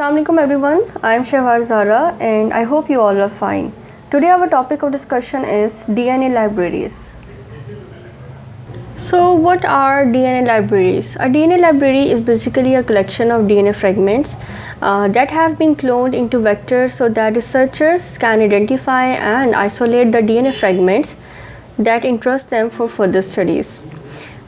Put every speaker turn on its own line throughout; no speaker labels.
Assalamualaikum everyone, I am Shehwar Zara and I hope you all are fine. Today our topic of discussion is DNA libraries. So what are DNA libraries? A DNA library is basically a collection of DNA fragments that have been cloned into vectors so that researchers can identify and isolate the DNA fragments that interest them for further studies.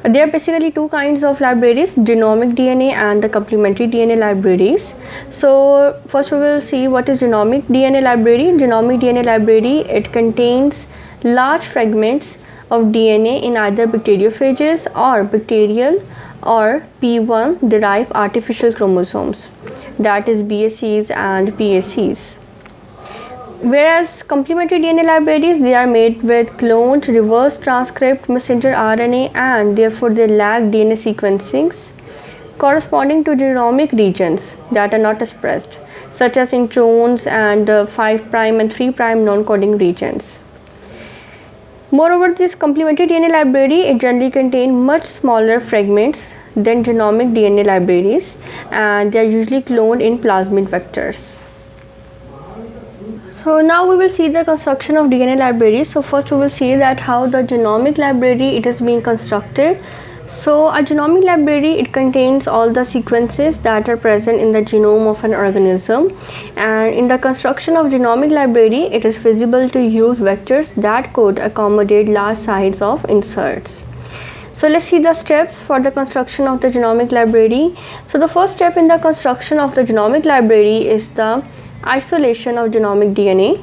There are basically two kinds of libraries, genomic DNA and the complementary DNA libraries. So first we will see what is genomic DNA library. Genomic DNA library, it contains large fragments of DNA in either bacteriophages or bacterial or P1 derived artificial chromosomes, that is BSCs and PACs. Whereas complementary DNA libraries, they are made with cloned reverse transcript messenger RNA and therefore they lack DNA sequencings corresponding to genomic regions that are not expressed, such as introns and 5' and 3' non-coding regions. Moreover, this complementary DNA library, it generally contains much smaller fragments than genomic DNA libraries and they are usually cloned in plasmid vectors. So now we will see the construction of DNA libraries. So first we will see that how the genomic library it is being constructed. So a genomic library, it contains all the sequences that are present in the genome of an organism, and in the construction of genomic library it is feasible to use vectors that could accommodate large size of inserts. So let's see the steps for the construction of the genomic library. So the first step in the construction of the genomic library is the isolation of genomic DNA.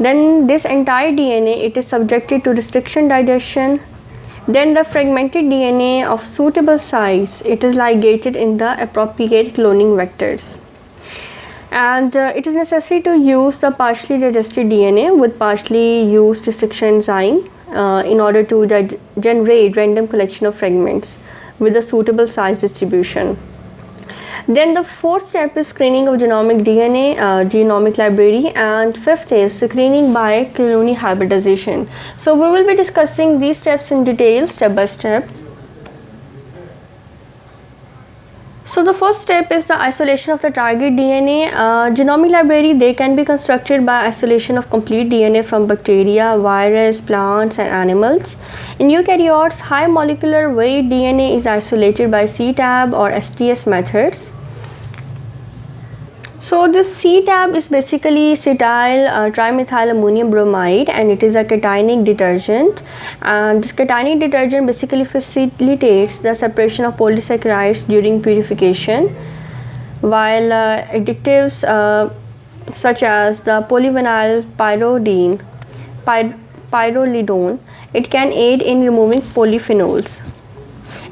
Then this entire DNA, it is subjected to restriction digestion. Then the fragmented DNA of suitable size, it is ligated in the appropriate cloning vectors. And it is necessary to use the partially digested DNA with partially used restriction enzyme in order to generate random collection of fragments with a suitable size distribution. Then the fourth step is screening of genomic DNA, genomic library, and fifth is screening by clonal hybridization. So we will be discussing these steps in detail, step by step. So the first step is the isolation of the target DNA. Genomic library, they can be constructed by isolation of complete DNA from bacteria, virus, plants and animals. In eukaryotes, high molecular weight DNA is isolated by CTAB or STS methods. So this CTAB is basically cetyl trimethyl ammonium bromide and it is a cationic detergent, and this cationic detergent basically facilitates the separation of polysaccharides during purification, while additives such as the polyvinyl pyrrolidone, it can aid in removing polyphenols.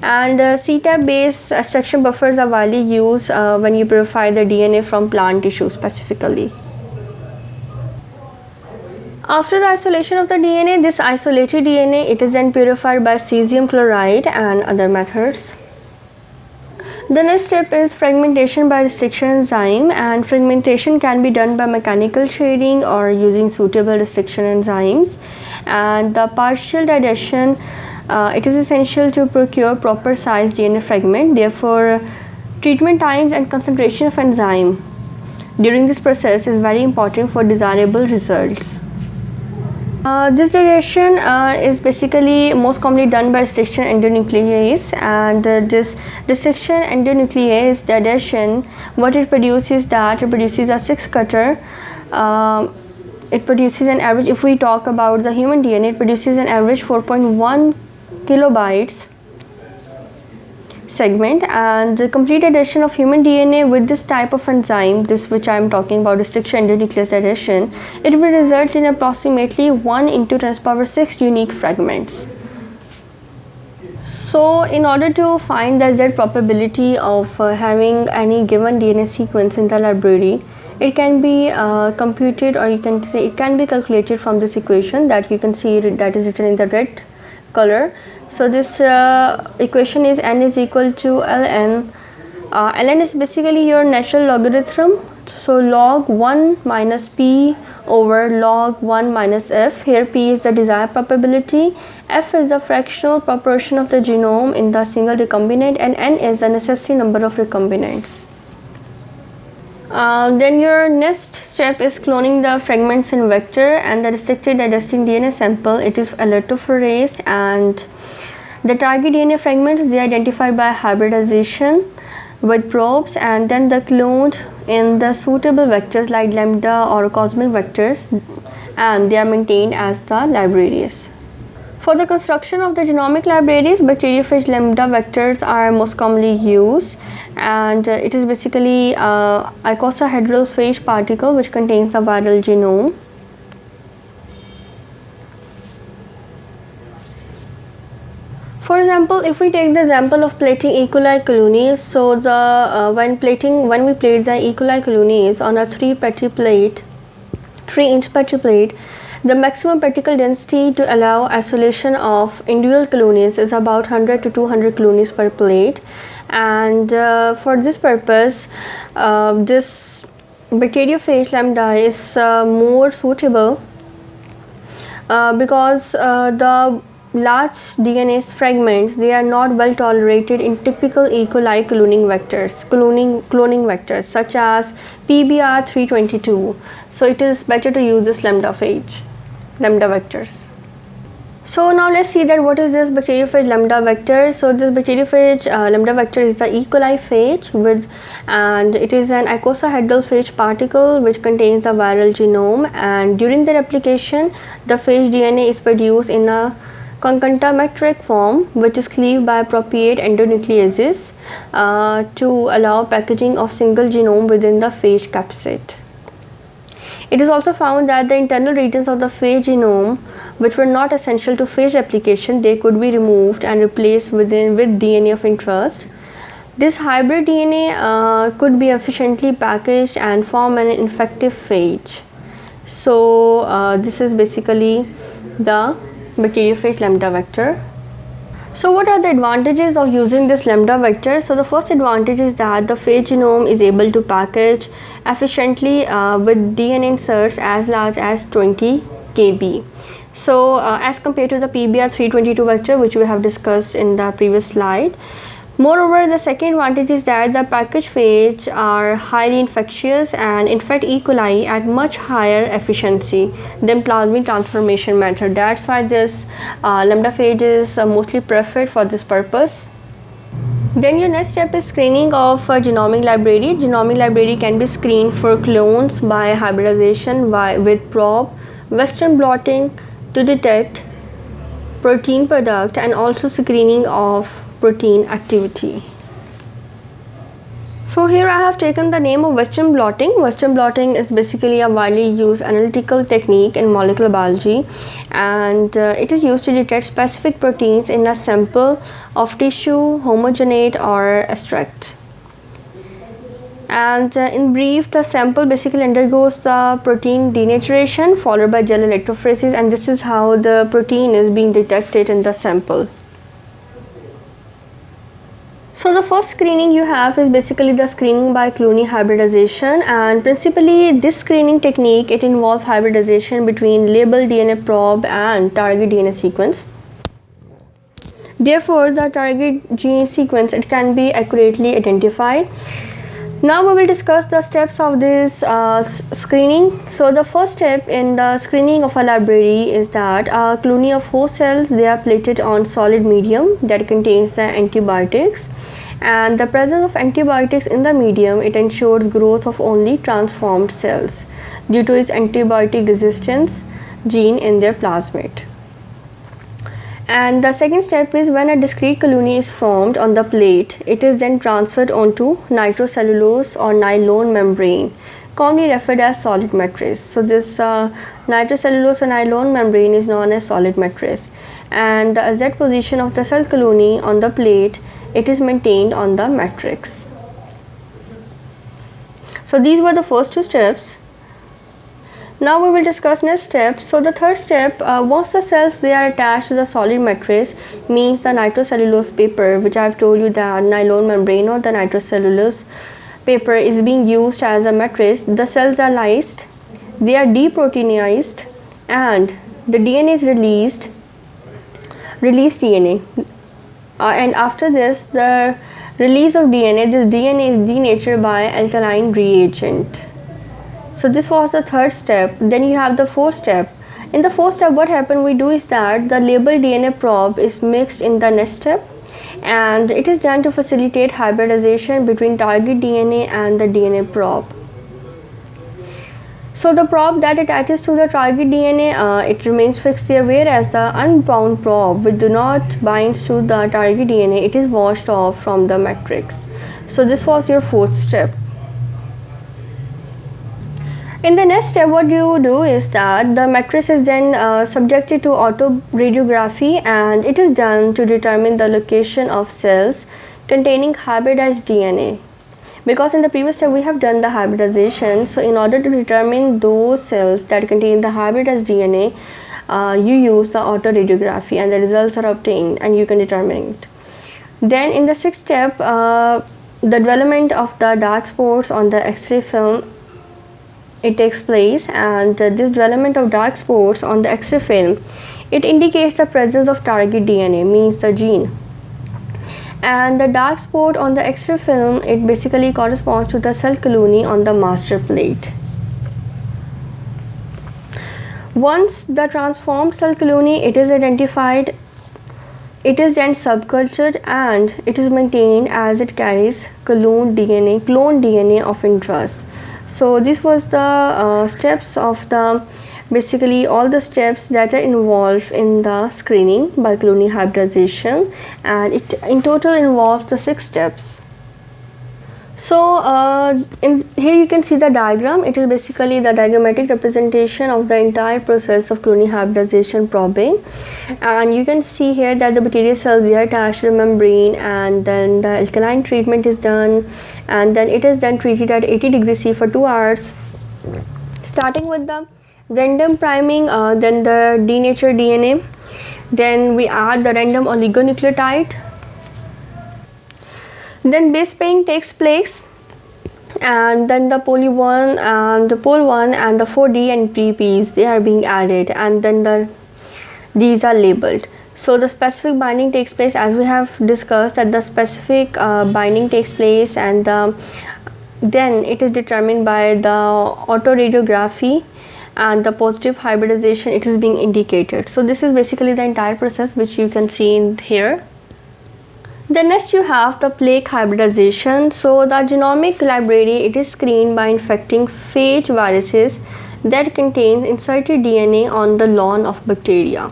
And CTAB based extraction buffers are widely used when you purify the DNA from plant tissue specifically. After the isolation of the DNA, this isolated DNA, it is then purified by cesium chloride and other methods. The next step is fragmentation by restriction enzyme, and fragmentation can be done by mechanical shading or using suitable restriction enzymes. And the partial digestion, it is essential to procure proper sized DNA fragment. Therefore, treatment times and concentration of enzyme during this process is very important for desirable results. This digestion is basically most commonly done by restriction endonuclease, and this restriction endonuclease digestion, what it produces, that it produces a 6 cutter. It produces an average, if we talk about the human DNA, it produces an average 4.1 kilobytes segment, and the complete addition of human DNA with this type of enzyme, this which I am talking about, restriction endonuclease digestion, it will result in approximately 1 into 10⁶ unique fragments. So in order to find the Z probability of having any given DNA sequence in the library, it can be computed, or you can say it can be calculated from this equation that you can see that is written in the red color. So this equation is n is equal to ln. Ln is basically your natural logarithm, so log 1 minus p over log 1 minus f. Here p is the desired probability, f is the fractional proportion of the genome in the single recombinant, and n is the necessary number of recombinants. Then your next step is cloning the fragments in vector and the restricted digesting DNA sample. It is electrophoresed, and the target DNA fragments they identified by hybridization with probes, and then the cloned in the suitable vectors like lambda or cosmic vectors, and they are maintained as the libraries. For the construction of the genomic libraries, bacteriophage lambda vectors are most commonly used, and it is basically icosahedral phage particle which contains the viral genome. For example, if we take the example of plating E. coli colonies, so the when we plate the E. coli colonies on a 3-inch Petri plate, the maximum particle density to allow isolation of individual colonies is about 100 to 200 colonies per plate, and for this purpose, this bacteriophage lambda is more suitable because the large DNA fragments they are not well tolerated in typical E. coli cloning vectors such as PBR322. So it is better to use this lambda vectors. So now let's see that what is this bacteriophage lambda vector. So this bacteriophage lambda vector is the E. coli phage and it is an icosahedral phage particle which contains the viral genome, and during the replication the phage DNA is produced in a concatenametric form which is cleaved by appropriate endonucleases to allow packaging of single genome within the phage capsid. It is also found that the internal regions of the phage genome which were not essential to phage replication, they could be removed and replaced with DNA of interest. This hybrid DNA could be efficiently packaged and form an infective phage. So this is basically the bacteriophage lambda vector. So what are the advantages of using this lambda vector? So the first advantage is that the phage genome is able to package efficiently with DNA inserts as large as 20 kb. So as compared to the PBR322 vector which we have discussed in the previous slide. Moreover, the second advantage is that the packaged phage are highly infectious and infect E. coli at much higher efficiency than plasmid transformation method. That's why this lambda phage is mostly preferred for this purpose. Then your next step is screening of a genomic library. Genomic library can be screened for clones by hybridization with probe, Western blotting to detect protein product, and also screening of protein activity. So here I have taken the name of Western blotting. Western blotting is basically a widely used analytical technique in molecular biology, and it is used to detect specific proteins in a sample of tissue, homogenate or extract. And in brief, the sample basically undergoes the protein denaturation followed by gel electrophoresis, and this is how the protein is being detected in the sample. So the first screening you have is basically the screening by clonal hybridization, and principally this screening technique it involves hybridization between labeled DNA probe and target DNA sequence. Therefore, the target gene sequence it can be accurately identified. Now we will discuss the steps of this screening. So the first step in the screening of a library is that a colony of host cells they are plated on solid medium that contains the antibiotics, and the presence of antibiotics in the medium it ensures growth of only transformed cells due to its antibiotic resistance gene in their plasmid. And the second step is when a discrete colony is formed on the plate, it is then transferred onto nitrocellulose or nylon membrane, commonly referred as solid matrix. So this nitrocellulose or nylon membrane is known as solid matrix, and the Z position of the cell colony on the plate it is maintained on the matrix. So these were the first two steps. Now we will discuss next step. So the third step, once the cells they are attached to the solid matrix, means the nitrocellulose paper, which I have told you that nylon membrane or the nitrocellulose paper is being used as a matrix. The cells are lysed, they are deproteinized, and the DNA is released DNA. And after this, the release of DNA, this DNA is denatured by alkaline reagent. So this was the third step. Then you have the fourth step. In the fourth step, what happened we do is that the labeled DNA probe is mixed in the next step, and it is done to facilitate hybridization between target DNA and the DNA probe. So the probe that attaches to the target DNA, it remains fixed there, whereas the unbound probe which do not binds to the target DNA, it is washed off from the matrix. So this was your fourth step. In the next step, what you do is that the matrix is then subjected to autoradiography, and it is done to determine the location of cells containing hybridized DNA. Because in the previous step we have done the hybridization, so in order to determine those cells that contain the hybridized DNA, you use the autoradiography and the results are obtained and you can determine it. Then in the sixth step, the development of the dark spots on the X-ray film, it takes place, and this development of dark spots on the X-ray film, it indicates the presence of target DNA, means the gene. And the dark spot on the X-ray film, it basically corresponds to the cell colony on the master plate. Once the transformed cell colony, it is identified, it is then subcultured and it is maintained as it carries cloned DNA of interest. So this was the steps of the basically all the steps that are involved in the screening by clonal hybridization, and it in total involves the 6 steps. So here you can see the diagram. It is basically the diagrammatic representation of the entire process of clonal hybridization probing, and you can see here that the bacterial cells, they are attached to the membrane, and then the alkaline treatment is done, and then it is then treated at 80 degrees C for 2 hours, starting with the random priming, then the denatured DNA, then we add the random oligonucleotide, then base pairing takes place, and then the poly 1 and the pol 1 and the 4D and PPs, they are being added, and then these are labeled. So the specific binding takes place, as we have discussed that the specific binding takes place, and then it is determined by the autoradiography, and the positive hybridization, it is being indicated. So this is basically the entire process which you can see in here. Then next you have the plaque hybridization. So the genomic library, it is screened by infecting phage viruses that contains inserted DNA on the lawn of bacteria.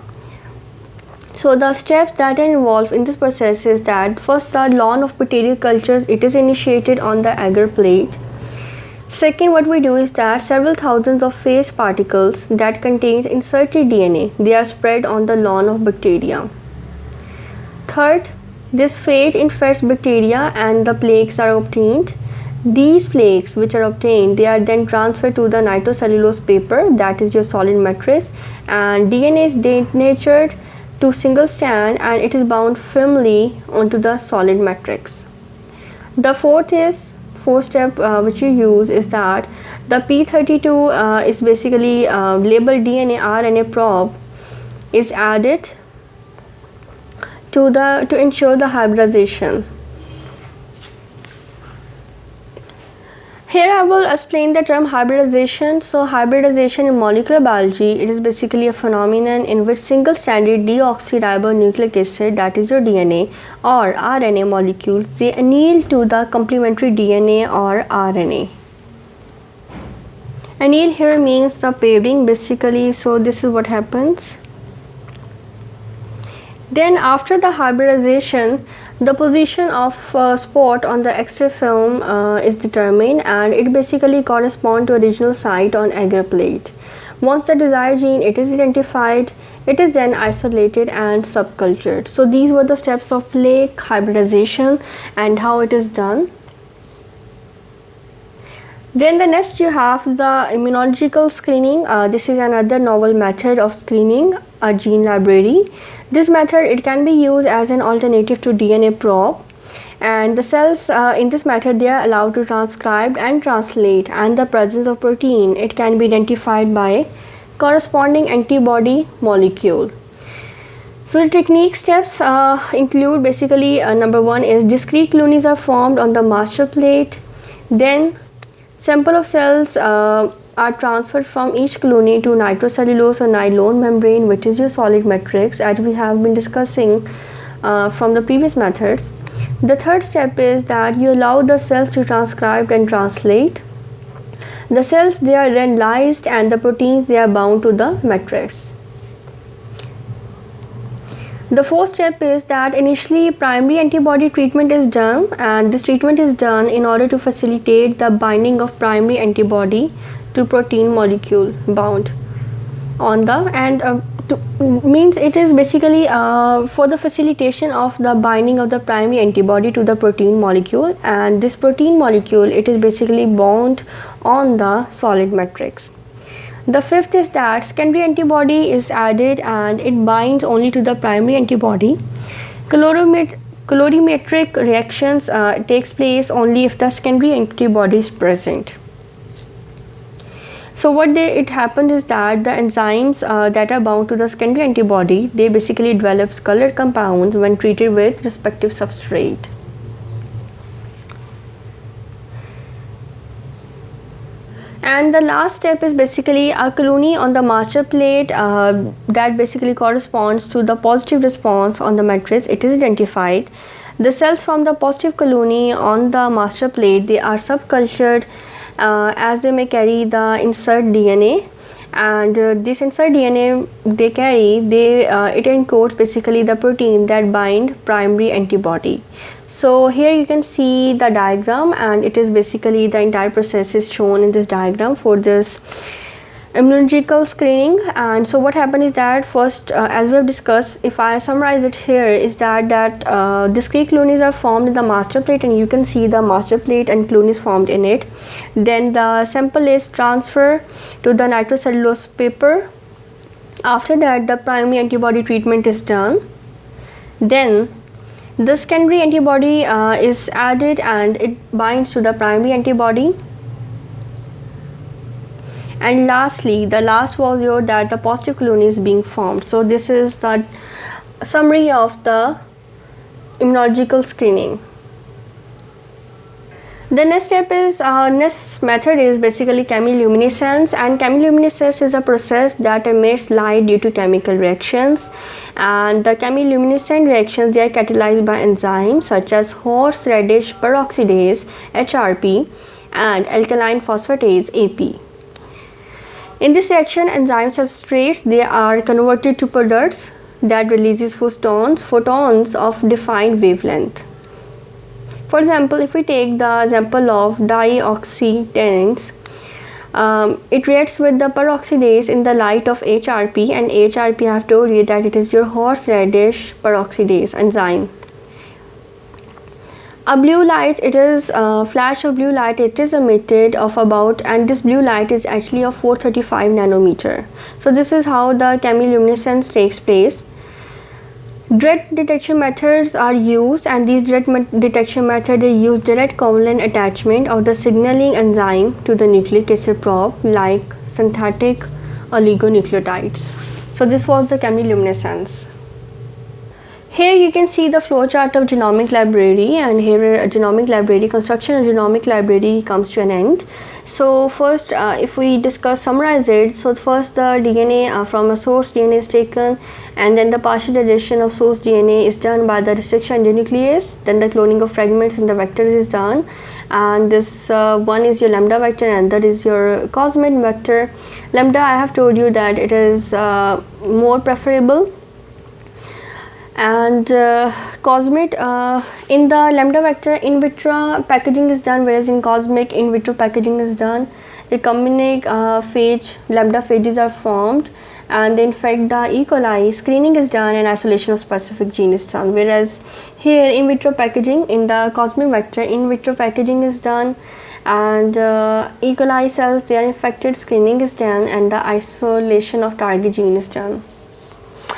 So the steps that are involved in this process is that first, the lawn of bacterial cultures, it is initiated on the agar plate. Second, what we do is that several thousands of phage particles that contains inserted DNA, they are spread on the lawn of bacteria. Third, this phage infects bacteria and the plaques are obtained. These plaques which are obtained, they are then transferred to the nitrocellulose paper, that is your solid matrix, and DNA is denatured to single strand and it is bound firmly onto the solid matrix. The fourth step which you use is that the P32 is basically labeled DNA RNA probe is added to ensure the hybridization. Here I will explain the term hybridization. So hybridization in molecular biology, it is basically a phenomenon in which single-stranded deoxyribonucleic acid, that is your DNA, or RNA molecules, they anneal to the complementary DNA or RNA. Anneal here means the pairing basically, so this is what happens. Then after the hybridization, the position of spot on the X-ray film is determined, and it basically corresponds to original site on agar plate. Once the desired gene it is identified, it is then isolated and subcultured. So these were the steps of plaque hybridization and how it is done. Then the next you have the immunological screening. This is another novel method of screening a gene library. This method, it can be used as an alternative to DNA probe, and the cells in this method, they are allowed to transcribe and translate, and the presence of protein, it can be identified by corresponding antibody molecule. So the technique steps include basically number one is discrete colonies are formed on the master plate. Then sample of cells are transferred from each colony to nitrocellulose or nylon membrane, which is your solid matrix, as we have been discussing from the previous methods. The third step is that you allow the cells to transcribe and translate. The cells, they are then lysed, and the proteins, they are bound to the matrix. The fourth step is that initially primary antibody treatment is done, and this treatment is done in order to facilitate the binding of primary antibody to protein molecule bound on the means it is basically for the facilitation of the binding of the primary antibody to the protein molecule, and this protein molecule, it is basically bound on the solid matrix. The fifth is that secondary antibody is added and it binds only to the primary antibody. Colorimetric reactions takes place only if the secondary antibody is present. So what it happened is that the enzymes that are bound to the secondary antibody, they basically develops colored compounds when treated with respective substrate. And the last step is basically a colony on the master plate that basically corresponds to the positive response on the matrix. It is identified. The cells from the positive colony on the master plate, they are subcultured as they may carry the insert DNA, and this insert DNA they carry, it encodes basically the protein that bind primary antibody. So here you can see the diagram, and it is basically the entire process is shown in this diagram for this immunological screening. And so what happened is that first, as we have discussed, if I summarize it here, is that discrete colonies are formed in the master plate, and you can see the master plate and colonies formed in it. Then the sample is transferred to the nitrocellulose paper. After that, the primary antibody treatment is done. Then the secondary antibody is added and it binds to the primary antibody. And lastly, the last was that the positive colony is being formed. So this is the summary of the immunological screening. The next step is next method is basically chemiluminescence, and chemiluminescence is a process that emits light due to chemical reactions, and the chemiluminescent reactions, they are catalyzed by enzymes such as horseradish peroxidase HRP and alkaline phosphatase AP. In this reaction, enzyme substrates, they are converted to products that releases photons of defined wavelength. For example, if we take the example of dioxytannins, it reacts with the peroxidase in the light of HRP, and HRP, I have told you that it is your horseradish peroxidase enzyme. A blue light, it is a flash of blue light, it is emitted of about, and this blue light is actually of 435 nanometer. So this is how the chemiluminescence takes place. Direct detection methods are used, and these direct detection methods, they use direct covalent attachment of the signaling enzyme to the nucleic acid probe like synthetic oligonucleotides. So this was the chemiluminescence. Here you can see the flowchart of genomic library, and here a genomic library, construction of genomic library comes to an end. So first, if we summarize it, so first the DNA from a source DNA is taken, and then the partial addition of source DNA is done by the restriction endonuclease. Then the cloning of fragments in the vectors is done, and this one is your lambda vector and that is your cosmate vector. Lambda, I have told you that it is more preferable, and cosmate, in the lambda vector in vitro packaging is done, whereas in cosmic in vitro packaging is done. Recombinant phage, lambda phages are formed, and in fact the E. coli screening is done and isolation of specific gene is done, whereas here in vitro packaging, in the cosmic vector in vitro packaging is done, and E. coli cells, they are infected, screening is done, and the isolation of target gene is done.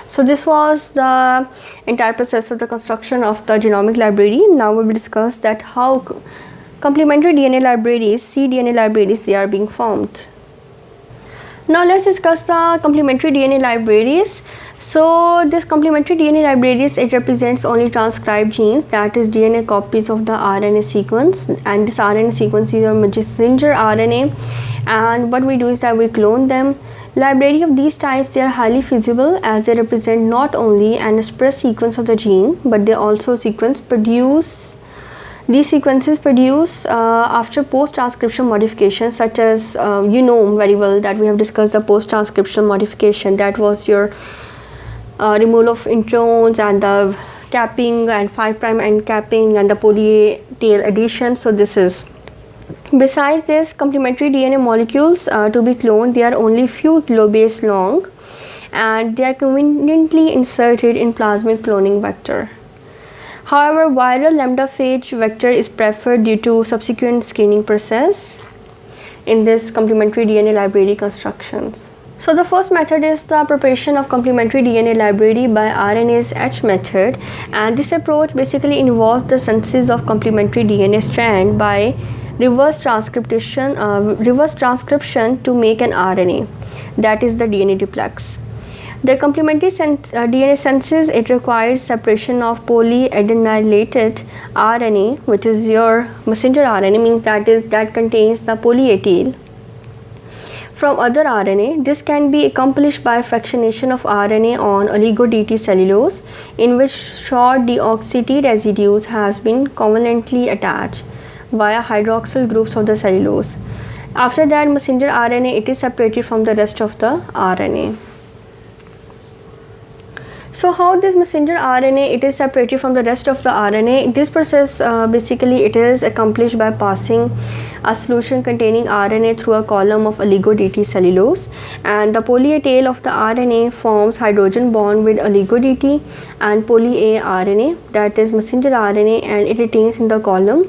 So this was the entire process of the construction of the genomic library. Now we will discuss that how complementary DNA libraries, cDNA libraries, they are being formed. Now let's discuss the complementary DNA libraries. So this complementary DNA libraries, it represents only transcribed genes, that is DNA copies of the RNA sequence, and this RNA sequence is your messenger RNA, and what we do is that we clone them. Library of these types, they are highly feasible as they represent not only an express sequence of the gene, but they also these sequences produce after post-transcription modifications, such as you know very well that we have discussed the post-transcription modification, that was your removal of introns and the capping and 5' end capping and the poly A tail addition. So this is, besides this, complementary DNA molecules to be cloned, they are only few kilobase long and they are conveniently inserted in plasmid cloning vector. However, viral lambda phage vector is preferred due to subsequent screening process in this complementary DNA library constructions. So the first method is the preparation of complementary DNA library by RNase H method, and this approach basically involves the synthesis of complementary DNA strand by reverse transcription to make an RNA, that is the DNA duplex. The complementary DNA synthesis, it requires separation of polyadenylated RNA, which is your messenger RNA, means that contains the poly A tail, from other RNA. This can be accomplished by fractionation of RNA on oligo-DT cellulose, in which short deoxy T residues has been covalently attached via hydroxyl groups of the cellulose. After that, messenger RNA, it is separated from the rest of the RNA. So how this messenger RNA, it is separated from the rest of the RNA? This process basically it is accomplished by passing a solution containing RNA through a column of oligo-DT cellulose, and the poly A tail of the RNA forms hydrogen bond with oligo-DT and poly A RNA, that is messenger RNA, and it retains in the column.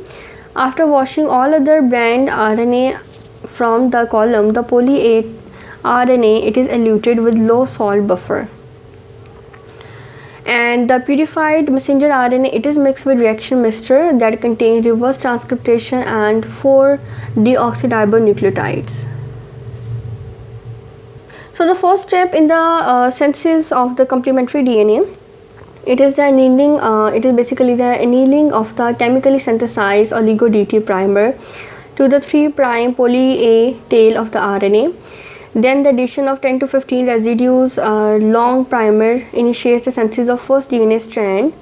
After washing all other brand RNA from the column, the poly A RNA, it is eluted with low salt buffer, and the purified messenger RNA, it is mixed with reaction mixture that contains reverse transcriptation and 4-deoxyribonucleotides. So the first step in the synthesis of the complementary DNA, it is the annealing. It is basically the annealing of the chemically synthesized oligo-DT primer to the 3' poly A tail of the RNA. Then the addition of 10 to 15 residues long primer initiates the synthesis of first DNA strand,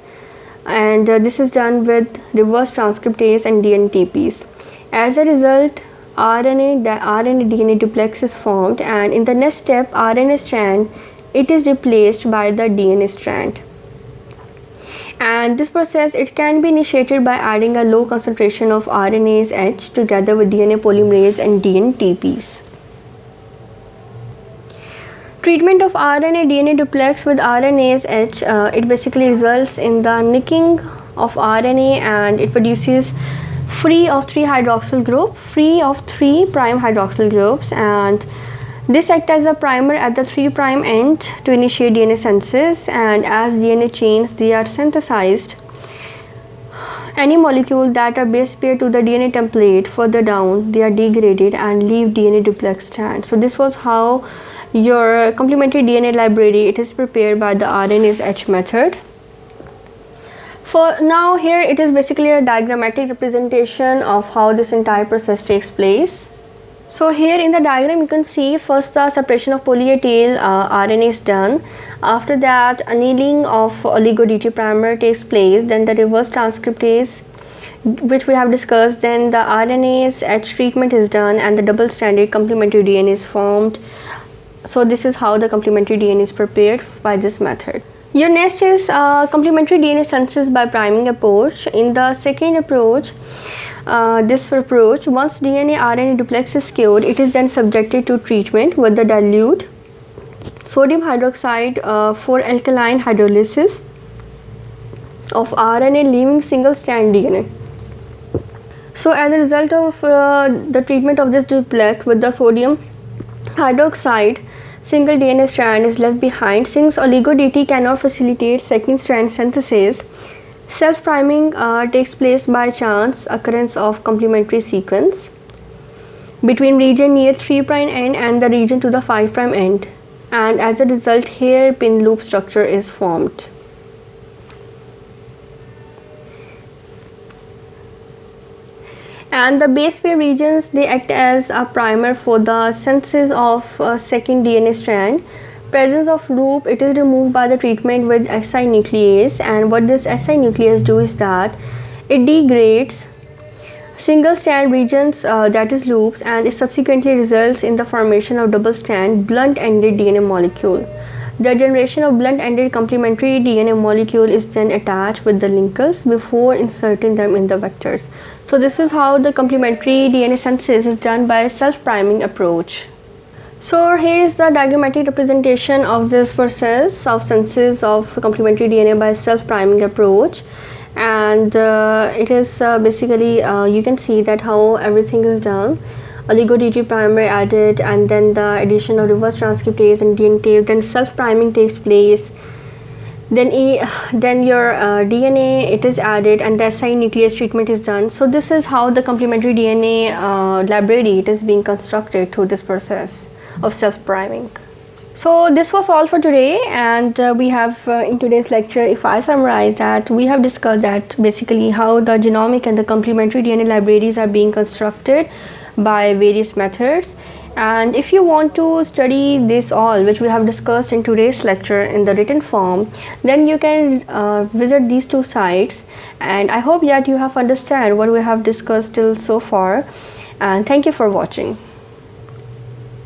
and this is done with reverse transcriptase and DNTPs. As a result, RNA DNA duplex is formed, and in the next step, RNA strand, it is replaced by the DNA strand. And this process, it can be initiated by adding a low concentration of RNase H together with DNA polymerase and DNTPs. Treatment of RNA DNA duplex with RNase H, it basically results in the nicking of RNA, and it produces free of 3 hydroxyl groups, and this acts as a primer at the 3' end to initiate DNA synthesis, and as DNA chains, they are synthesized. Any molecule that are base pair to the DNA template further down, they are degraded and leave DNA duplex strand. So this was how your complementary DNA library, it is prepared by the RNase H method. For now, here it is basically a diagrammatic representation of how this entire process takes place. So here in the diagram, you can see first the separation of poly A tail RNA is done. After that, annealing of oligo-DT primer takes place. Then the reverse transcriptase, which we have discussed. Then the RNase H treatment is done, and the double-stranded complementary DNA is formed. So this is how the complementary DNA is prepared by this method. Your next is complementary DNA synthesis by priming approach. In the second approach, once DNA RNA duplex is cured, it is then subjected to treatment with the dilute sodium hydroxide for alkaline hydrolysis of RNA, leaving single strand DNA. So as a result of the treatment of this duplex with the sodium hydroxide, single DNA strand is left behind. Since oligo-DT cannot facilitate second strand synthesis, self-priming takes place by chance occurrence of complementary sequence. between region near 3' end and the region to the 5' end, and as a result hairpin loop structure is formed. And the base pair regions, they act as a primer for the synthesis of second DNA strand. Presence of loop, it is removed by the treatment with Si nuclease, and what this Si nuclease do is that it degrades single strand regions, that is loops, and it subsequently results in the formation of double strand blunt ended DNA molecule. The generation of blunt ended complementary DNA molecule is then attached with the linkers before inserting them in the vectors. So this is how the complementary DNA synthesis is done by self-priming approach. So here is the diagrammatic representation of this process of synthesis of complementary DNA by self-priming approach, and it is basically you can see that how everything is done. Oligo-DT primer added, and then the addition of reverse transcriptase and DNase, then self-priming takes place, then your DNA it is added, and the Si nuclease treatment is done. So this is how the complementary DNA library it is being constructed through this process of self-priming. So this was all for today, and we have in today's lecture, if I summarize that, we have discussed that basically how the genomic and the complementary DNA libraries are being constructed by various methods. And if you want to study this all which we have discussed in today's lecture in the written form, then you can visit these two sites, and I hope that you have understand what we have discussed till so far, and thank you for watching.